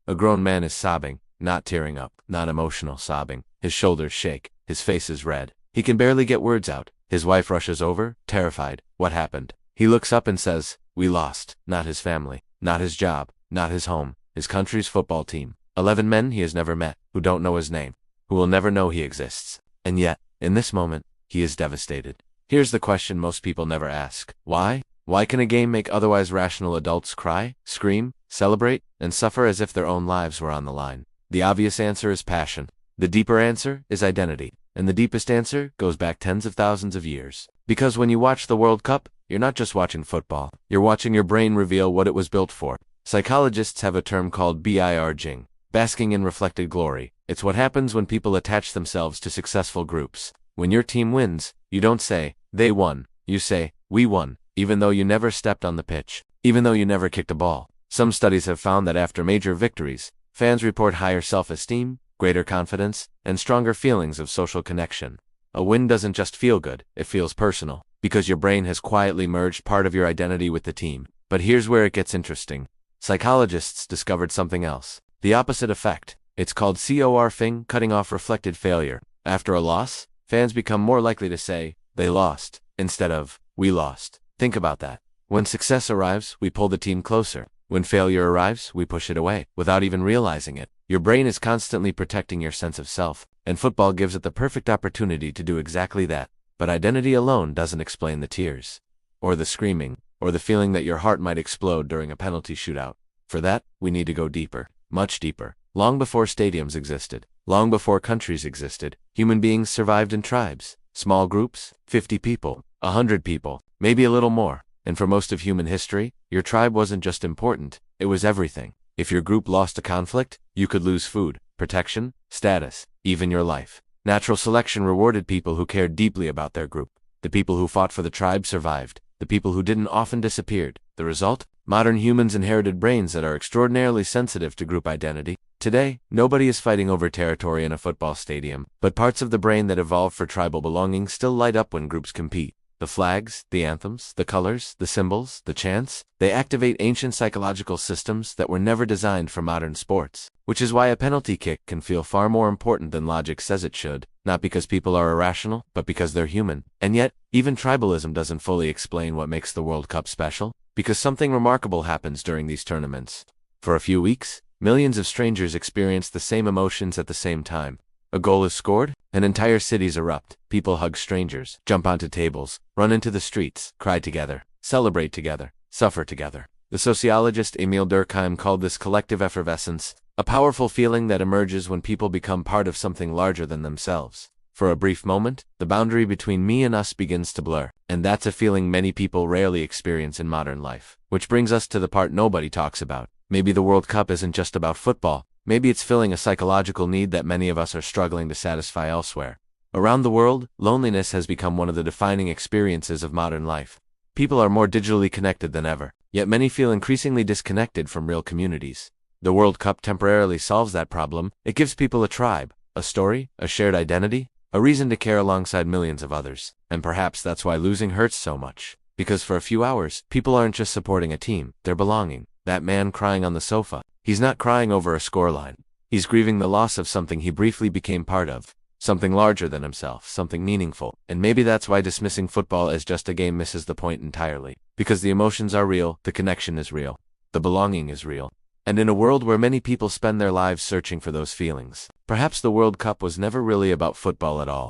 A grown man is sobbing, not tearing up, not emotional sobbing. His shoulders shake, his face is red. He can barely get words out. His wife rushes over, terrified. What happened? He looks up and says, "We lost." Not his family, not his job, not his home, his country's football team. 11 men he has never met, who don't know his name, who will never know he exists. And yet, in this moment, he is devastated. Here's the question most people never ask. Why? Why can a game make otherwise rational adults cry, scream, celebrate, and suffer as if their own lives were on the line? The obvious answer is passion. The deeper answer is identity. And the deepest answer goes back tens of thousands of years. Because when you watch the World Cup, you're not just watching football. You're watching your brain reveal what it was built for. Psychologists have a term called BIRGing, basking in reflected glory. It's what happens when people attach themselves to successful groups. When your team wins, you don't say, "They won." You say, "We won," even though you never stepped on the pitch, even though you never kicked a ball. Some studies have found that after major victories, fans report higher self-esteem, greater confidence, and stronger feelings of social connection. A win doesn't just feel good, it feels personal, because your brain has quietly merged part of your identity with the team. But here's where it gets interesting. Psychologists discovered something else. The opposite effect. It's called CORFing, cutting off reflected failure. After a loss, fans become more likely to say, "They lost," instead of, "We lost." Think about that. When success arrives, we pull the team closer. When failure arrives, we push it away, without even realizing it. Your brain is constantly protecting your sense of self, and football gives it the perfect opportunity to do exactly that. But identity alone doesn't explain the tears, or the screaming, or the feeling that your heart might explode during a penalty shootout. For that, we need to go deeper, much deeper. Long before stadiums existed, long before countries existed, human beings survived in tribes, small groups, 50 people, 100 people, maybe a little more. And for most of human history, your tribe wasn't just important, it was everything. If your group lost a conflict, you could lose food, protection, status, even your life. Natural selection rewarded people who cared deeply about their group. The people who fought for the tribe survived. The people who didn't often disappeared. The result? Modern humans inherited brains that are extraordinarily sensitive to group identity. Today, nobody is fighting over territory in a football stadium, but parts of the brain that evolved for tribal belonging still light up when groups compete. The flags, the anthems, the colors, the symbols, the chants, they activate ancient psychological systems that were never designed for modern sports. Which is why a penalty kick can feel far more important than logic says it should, not because people are irrational, but because they're human. And yet, even tribalism doesn't fully explain what makes the World Cup special, because something remarkable happens during these tournaments. For a few weeks, millions of strangers experience the same emotions at the same time. A goal is scored, and entire cities erupt. People hug strangers, jump onto tables, run into the streets, cry together, celebrate together, suffer together. The sociologist Emil Durkheim called this collective effervescence, a powerful feeling that emerges when people become part of something larger than themselves. For a brief moment, the boundary between me and us begins to blur, and that's a feeling many people rarely experience in modern life. Which brings us to the part nobody talks about. Maybe the World Cup isn't just about football. Maybe it's filling a psychological need that many of us are struggling to satisfy elsewhere. Around the world, loneliness has become one of the defining experiences of modern life. People are more digitally connected than ever, yet many feel increasingly disconnected from real communities. The World Cup temporarily solves that problem. It gives people a tribe, a story, a shared identity, a reason to care alongside millions of others. And perhaps that's why losing hurts so much. Because for a few hours, people aren't just supporting a team, they're belonging. That man crying on the sofa, he's not crying over a scoreline. He's grieving the loss of something he briefly became part of. Something larger than himself, something meaningful. And maybe that's why dismissing football as just a game misses the point entirely. Because the emotions are real, the connection is real, the belonging is real. And in a world where many people spend their lives searching for those feelings, perhaps the World Cup was never really about football at all.